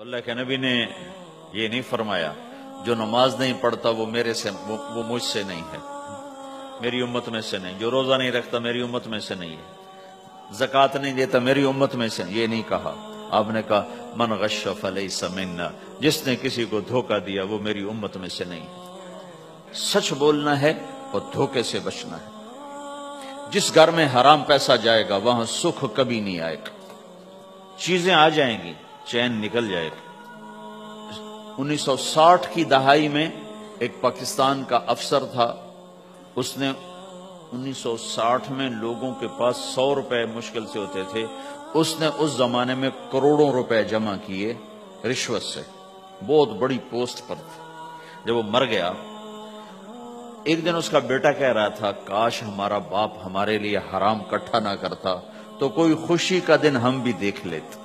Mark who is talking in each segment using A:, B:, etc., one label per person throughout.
A: تو اللہ کے نبی نے یہ نہیں فرمایا جو نماز نہیں پڑھتا وہ وہ مجھ سے نہیں ہے، میری امت میں سے نہیں، جو روزہ نہیں رکھتا میری امت میں سے نہیں ہے، زکوٰۃ نہیں دیتا میری امت میں سے، یہ نہیں کہا۔ آپ نے کہا من غش فلیس منا، جس نے کسی کو دھوکہ دیا وہ میری امت میں سے نہیں ہے۔ سچ بولنا ہے اور دھوکے سے بچنا ہے۔ جس گھر میں حرام پیسہ جائے گا وہاں سکھ کبھی نہیں آئے گا، چیزیں آ جائیں گی چین نکل جائے گا۔ 1960 کی دہائی میں ایک پاکستان کا افسر تھا، اس نے 1960 میں لوگوں کے پاس 100 روپے مشکل سے ہوتے تھے، اس نے اس زمانے میں کروڑوں روپے جمع کیے رشوت سے، بہت بڑی پوسٹ پر تھا۔ جب وہ مر گیا ایک دن اس کا بیٹا کہہ رہا تھا کاش ہمارا باپ ہمارے لیے حرام اکٹھا نہ کرتا تو کوئی خوشی کا دن ہم بھی دیکھ لیتے۔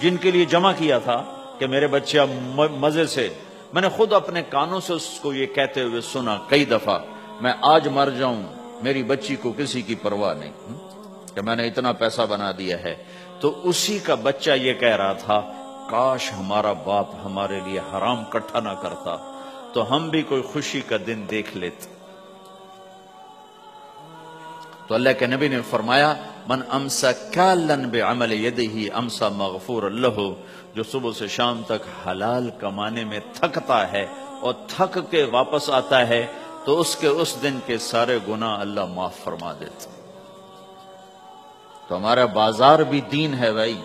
A: جن کے لیے جمع کیا تھا کہ میرے بچے اب مزے سے، میں نے خود اپنے کانوں سے اس کو یہ کہتے ہوئے سنا کئی دفعہ، میں آج مر جاؤں میری بچی کو کسی کی پرواہ نہیں کہ میں نے اتنا پیسہ بنا دیا ہے۔ تو اسی کا بچہ یہ کہہ رہا تھا کاش ہمارا باپ ہمارے لیے حرام اکٹھا نہ کرتا تو ہم بھی کوئی خوشی کا دن دیکھ لیتے۔ تو اللہ کے نبی نے فرمایا من امسا کالن بعمل یدہ امسا مغفور لہ، جو صبح سے شام تک حلال کمانے میں تھکتا ہے اور تھک کے واپس آتا ہے تو اس کے اس دن کے سارے گناہ اللہ معاف فرما دیتا۔ تو ہمارا بازار بھی دین ہے بھائی۔